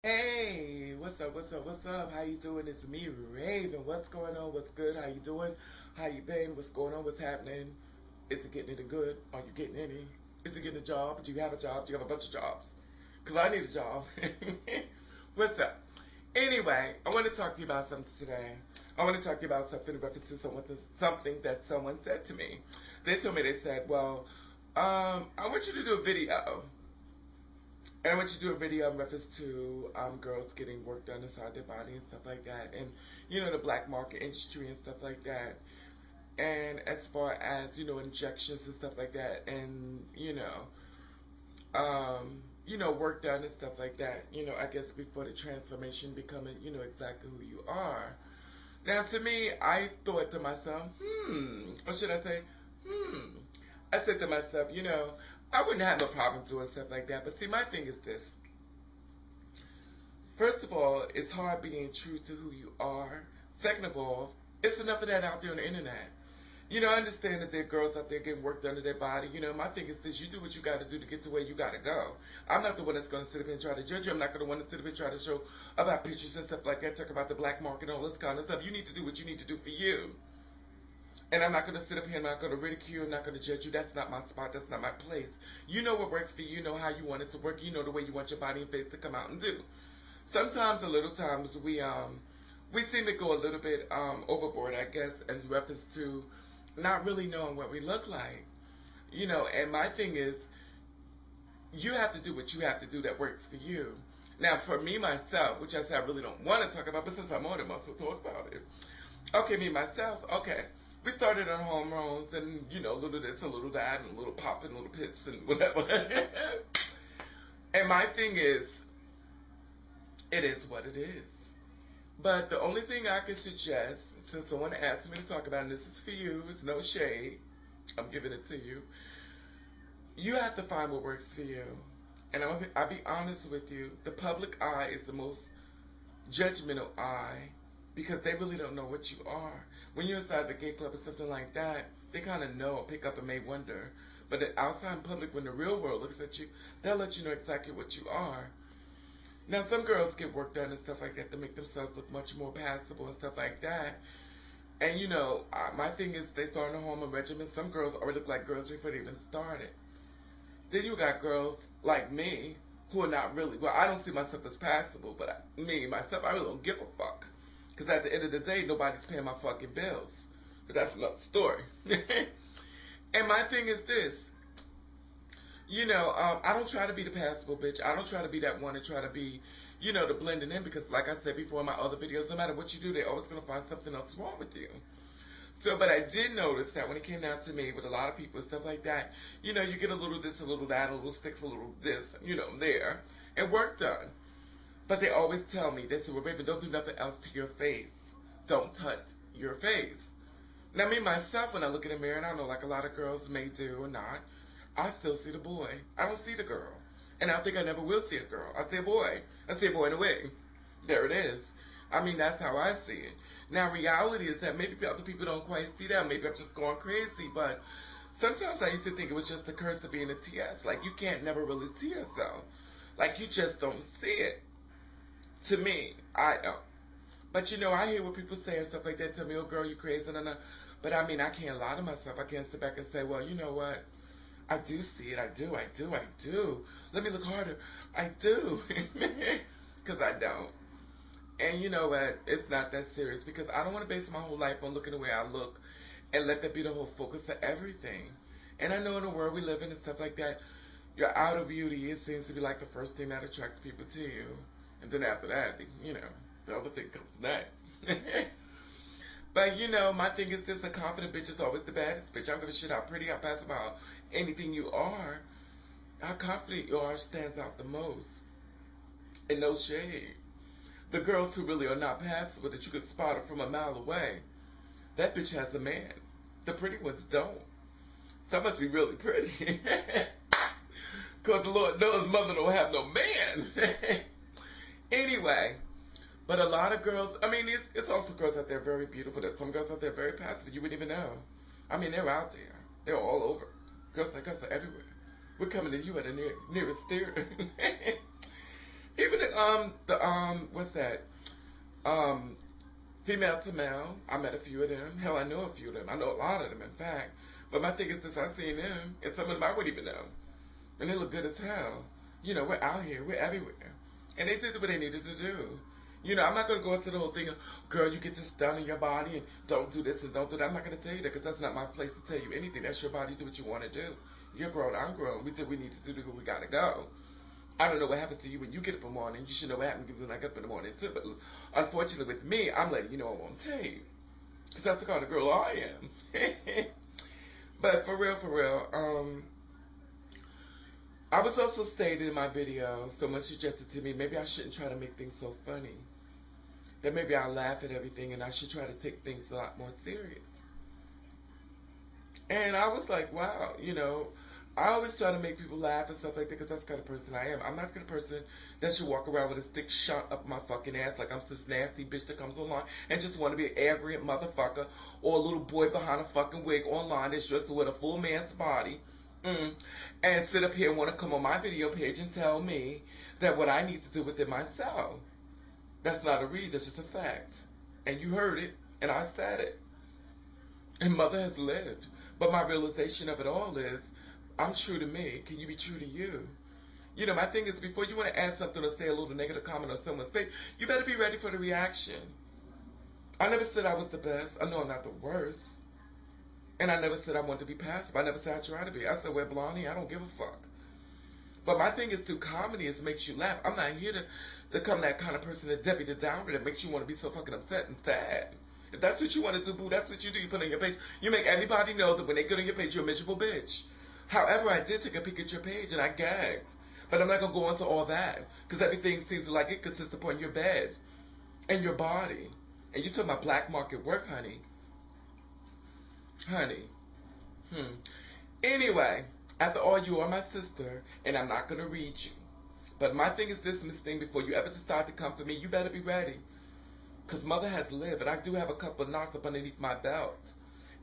Hey, what's up, what's up, what's up? How you doing? It's me, Raven. What's going on? What's good? How you doing? How you been? What's going on? What's happening? Is it getting any good? Are you getting any? Is it getting a job? Do you have a job? Do you have a bunch of jobs? Because I need a job. What's up? Anyway, I want to talk to you about something today. I want to talk to you about something in reference to something that someone said to me. They told me, they said, well, I want you to do a video. And I want you to do a video in reference to girls getting work done inside their body and stuff like that. And, the black market industry and stuff like that. And as far as, injections and stuff like that. And, work done and stuff like that. I guess before the transformation becoming, exactly who you are. Now, to me, I thought to myself, or should I say, I said to myself, I wouldn't have no problem doing stuff like that. But see, my thing is this. First of all, it's hard being true to who you are. Second of all, it's enough of that out there on the internet. I understand that there are girls out there getting work done to their body. My thing is this: you do what you got to do to get to where you got to go. I'm not the one that's going to sit up and try to judge you. I'm not going to want to sit up and try to show about pictures and stuff like that, talk about the black market and all this kind of stuff. You need to do what you need to do for you. And I'm not going to sit up here, I'm not going to ridicule, I'm not going to judge you. That's not my spot, that's not my place. You know what works for you, you know how you want it to work, you know the way you want your body and face to come out and do. Sometimes, a little times, we seem to go a little bit overboard, I guess, in reference to not really knowing what we look like. And my thing is, you have to do what you have to do that works for you. Now, for me, myself, which I said I really don't want to talk about, but since I'm on it, I must talk about it. Okay, me, myself, okay. We started on hormones and, a little this, a little that, and a little pop and little pits and whatever. And my thing is, it is what it is. But the only thing I can suggest, since someone asked me to talk about, and this is for you, it's no shade, I'm giving it to you. You have to find what works for you. And I'll be honest with you, the public eye is the most judgmental eye because they really don't know what you are. When you're inside the gay club or something like that, they kind of know, pick up and may wonder. But outside in public, when the real world looks at you, they'll let you know exactly what you are. Now, some girls get work done and stuff like that to make themselves look much more passable and stuff like that. And, my thing is they start on a hormone regimen. Some girls already look like girls before they even started. Then you got girls like me who are not really, well, I don't see myself as passable, but myself, I really don't give a fuck. Because at the end of the day, nobody's paying my fucking bills. But that's another story. And my thing is this. I don't try to be the passable bitch. I don't try to be that one and try to be, the blending in. Because like I said before in my other videos, no matter what you do, they're always going to find something else wrong with you. So, but I did notice that when it came down to me with a lot of people and stuff like that, you get a little this, a little that, a little sticks, a little this, there, and work done. But they always tell me, they say, well, baby, don't do nothing else to your face. Don't touch your face. Now, me, myself, when I look in the mirror, and I know like a lot of girls may do or not, I still see the boy. I don't see the girl. And I think I never will see a girl. I see a boy. I see a boy in a wig. There it is. That's how I see it. Now, reality is that maybe other people don't quite see that. Maybe I'm just going crazy. But sometimes I used to think it was just the curse of being a TS. Like, you can't never really see yourself. Like, you just don't see it. To me, I don't. But, I hear what people say and stuff like that. Tell me, oh, girl, you crazy. But, I can't lie to myself. I can't sit back and say, well, you know what? I do see it. I do. Let me look harder. I do. Because I don't. And you know what? It's not that serious because I don't want to base my whole life on looking the way I look and let that be the whole focus of everything. And I know in the world we live in and stuff like that, your outer beauty, it seems to be like the first thing that attracts people to you. And then after that, the other thing comes next. But, my thing is this, a confident bitch is always the baddest bitch. I don't give a shit how pretty, how passive, how anything you are. How confident you are stands out the most. And no shade. The girls who really are not passable that you could spot her from a mile away, that bitch has a man. The pretty ones don't. So I must be really pretty. Because the Lord knows mother don't have no man. Anyway, but a lot of girls, it's also girls out there very beautiful. There's some girls out there very passive you wouldn't even know. They're out there. They're all over. Girls like us are everywhere. We're coming to you at the nearest theater. Even what's that? Female to male. I met a few of them. Hell, I know a few of them. I know a lot of them, in fact. But my thing is, since I've seen them, and some of them I wouldn't even know. And they look good as hell. You know, we're out here. We're everywhere. And they did what they needed to do. You know, I'm not going to go into the whole thing of, girl, you get this done in your body and don't do this and don't do that. I'm not going to tell you that because that's not my place to tell you anything. That's your body. Do what you want to do. You're grown. I'm grown. We said we need to do what we got to go. I don't know what happens to you when you get up in the morning. You should know what happens to you when I get up in the morning, too. But unfortunately with me, I'm letting you know I won't tell you. Because that's the kind of girl I am. But for real, I was also stated in my video, someone suggested to me, maybe I shouldn't try to make things so funny. That maybe I laugh at everything and I should try to take things a lot more serious. And I was like, wow, you know, I always try to make people laugh and stuff like that because that's the kind of person I am. I'm not the kind of person that should walk around with a stick shot up my fucking ass like I'm this nasty bitch that comes online and just want to be an arrogant motherfucker or a little boy behind a fucking wig online that's dressed with a full man's body. And sit up here and want to come on my video page and tell me that what I need to do with it myself. That's not a read, that's just a fact. And you heard it, and I said it. And mother has lived. But my realization of it all is, I'm true to me. Can you be true to you? You know, my thing is, before you want to add something or say a little negative comment on someone's face, you better be ready for the reaction. I never said I was the best. I know I'm not the worst. And I never said I wanted to be passive. I never said I tried to be. I said, well, Blondie, I don't give a fuck. But my thing is, through comedy, it makes you laugh. I'm not here to become that kind of person, that Debbie the Downer, that makes you want to be so fucking upset and sad. If that's what you want to do, boo, that's what you do. You put on your page. You make everybody know that when they get on your page, you're a miserable bitch. However, I did take a peek at your page, and I gagged. But I'm not going to go into all that, because everything seems like it consists upon your bed and your body. And you took my black market work, honey. Anyway, after all, you are my sister, and I'm not going to read you. But my thing is this, Miss Thing, before you ever decide to come for me, you better be ready. Because mother has lived, and I do have a couple of knots up underneath my belt.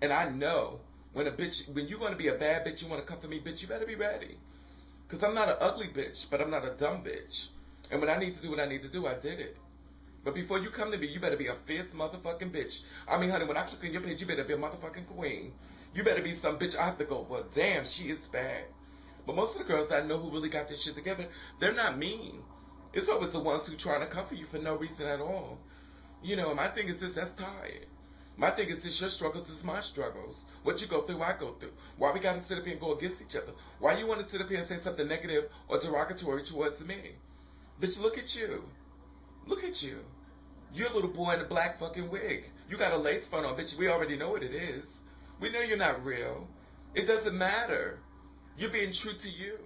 And I know, when you're going to be a bad bitch, you want to come for me, bitch, you better be ready. Because I'm not an ugly bitch, but I'm not a dumb bitch. And when I need to do what I need to do, I did it. But before you come to me, you better be a fierce motherfucking bitch. I mean, honey, when I click on your page, you better be a motherfucking queen. You better be some bitch I have to go, well, damn, she is bad. But most of the girls I know who really got this shit together, they're not mean. It's always the ones who trying to come for you for no reason at all. You know, my thing is this, that's tired. My thing is this, your struggles is my struggles. What you go through, I go through. Why we gotta sit up here and go against each other? Why you want to sit up here and say something negative or derogatory towards me? Bitch, look at you. Look at you. You're a little boy in a black fucking wig. You got a lace front on, bitch. We already know what it is. We know you're not real. It doesn't matter. You're being true to you.